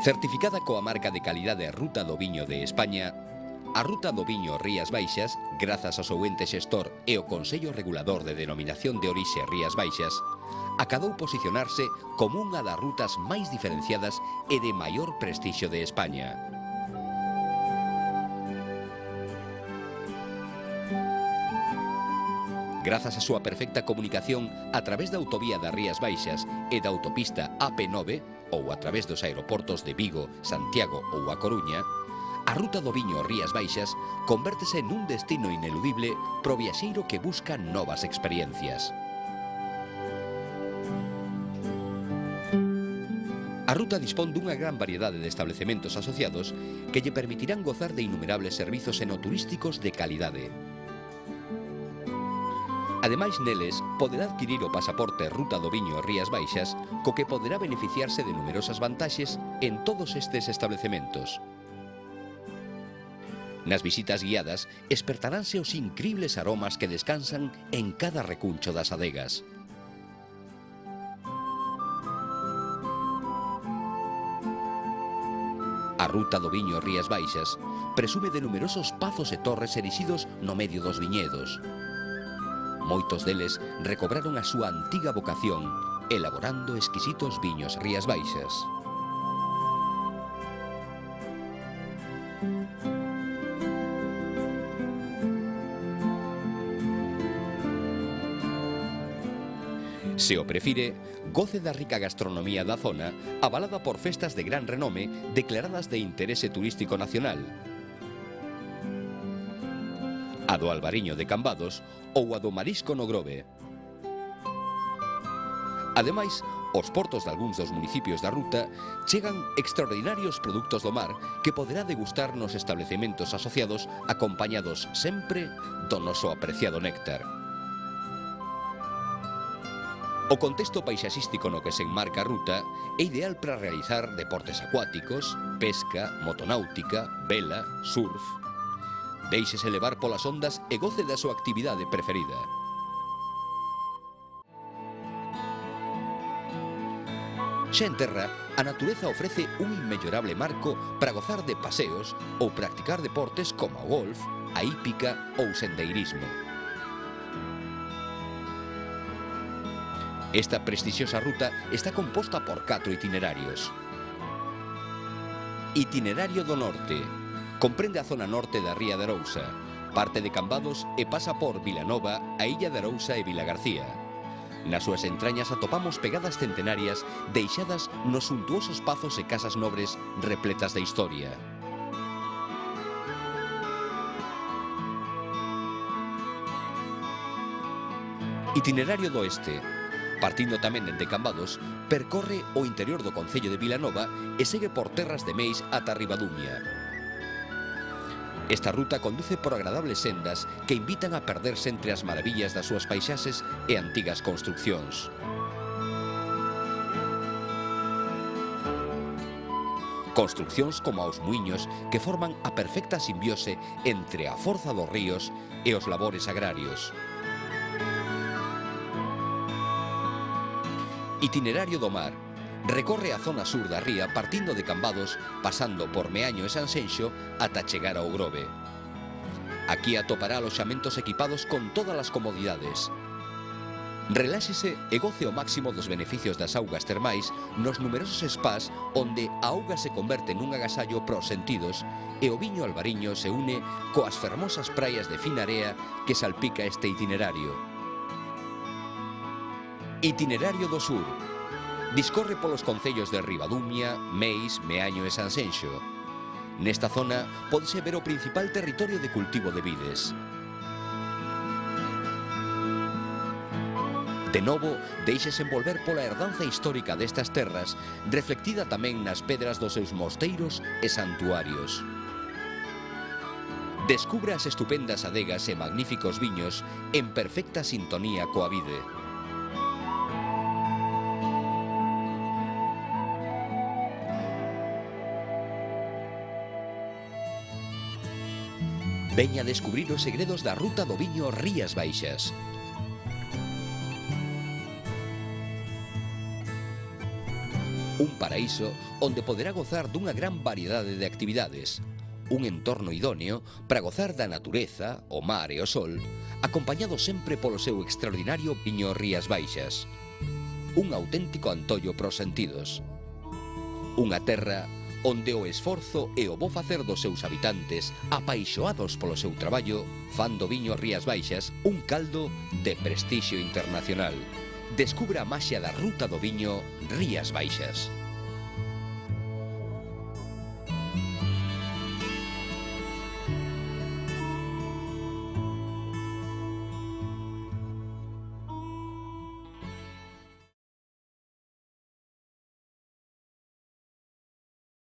Certificada coa marca de calidade Ruta do Viño de España, a Ruta do Viño Rías Baixas, grazas ao seu ente xestor e ao Consello Regulador de Denominación de Orixe Rías Baixas, acadou posicionarse como unha das rutas máis diferenciadas e de maior prestixio de España. Grazas á súa perfecta comunicación a través da autovía das Rías Baixas e da autopista AP9 ou a través dos aeroportos de Vigo, Santiago ou A Coruña, a Ruta do Viño Rías Baixas convértese nun destino ineludible pro viaxeiro que busca novas experiencias. A ruta dispón dunha gran variedade de establecementos asociados que lle permitirán gozar de innumerables servizos enoturísticos de calidade. Ademais, neles, poderá adquirir o pasaporte Ruta do Viño Rías Baixas, co que poderá beneficiarse de numerosas vantaxes en todos estes establecementos. Nas visitas guiadas, espertaránse os incribles aromas que descansan en cada recuncho das adegas. A Ruta do Viño Rías Baixas presume de numerosos pazos e torres erixidos no medio dos viñedos. Moitos deles recobraron a súa antiga vocación, elaborando exquisitos viños Rías Baixas. Se o prefire, goce da rica gastronomía da zona, avalada por festas de gran renome declaradas de interese turístico nacional. A do Albariño de Cambados ou a do Marisco no Grove. Ademais, aos portos de algúns dos municipios da ruta chegan extraordinarios produtos do mar que poderá degustar nos establecementos asociados acompañados sempre do noso apreciado néctar. O contexto paisaxístico no que se enmarca a ruta é ideal para realizar deportes acuáticos, pesca, motonáutica, vela, surf. Déixese levar polas ondas e goce da súa actividade preferida. Xa en terra, a natureza ofrece un inmellorable marco para gozar de paseos ou practicar deportes como o golf, a hípica ou sendeirismo. Esta prestixiosa ruta está composta por 4 itinerarios. Itinerario do Norte. Comprende a zona norte da Ría de Arousa, parte de Cambados e pasa por Vilanova, a Illa de Arousa e Vilagarcía. Nas súas entrañas atopamos pegadas centenarias deixadas nos suntuosos pazos e casas nobres repletas de historia. Itinerario do Oeste. Partindo tamén dende Cambados, percorre o interior do concello de Vilanova e segue por terras de Meis ata Ribadumia. Esta ruta conduce por agradables sendas que invitan a perderse entre as maravillas das súas paisaxes e antigas construccións. Construccións como aos muiños que forman a perfecta simbiose entre a forza dos ríos e os labores agrarios. Itinerario do Mar. Recorre a zona sur da ría partindo de Cambados, pasando por Meaño e Sanxenxo ata chegar ao Grove. Aquí atopará aloxamentos equipados con todas as comodidades. Reláxese e goce ao máximo dos beneficios das augas termais nos numerosos spas onde a auga se converte nun agasallo pros sentidos e o viño albariño se une coas fermosas praias de fina area que salpica este itinerario. Itinerario do Sur. Discorre polos concellos de Ribadumia, Meis, Meaño e Sanxenxo. Nesta zona pódese ver o principal territorio de cultivo de vides. De novo, deixese envolver pola herdanza histórica destas terras, reflectida tamén nas pedras dos seus mosteiros e santuarios. Descubra as estupendas adegas e magníficos viños en perfecta sintonía coa vide. Veña a descubrir os segredos da Ruta do Viño Rías Baixas. Un paraíso onde poderá gozar dunha gran variedade de actividades. Un entorno idóneo para gozar da natureza, o mar e o sol, acompañado sempre polo seu extraordinario viño Rías Baixas. Un auténtico antollo pros sentidos. Unha terra onde o esforzo e o bo facer dos seus habitantes, apaixoados polo seu traballo, fan do viño Rías Baixas un caldo de prestixio internacional. Descubra a maxia da ruta do viño Rías Baixas.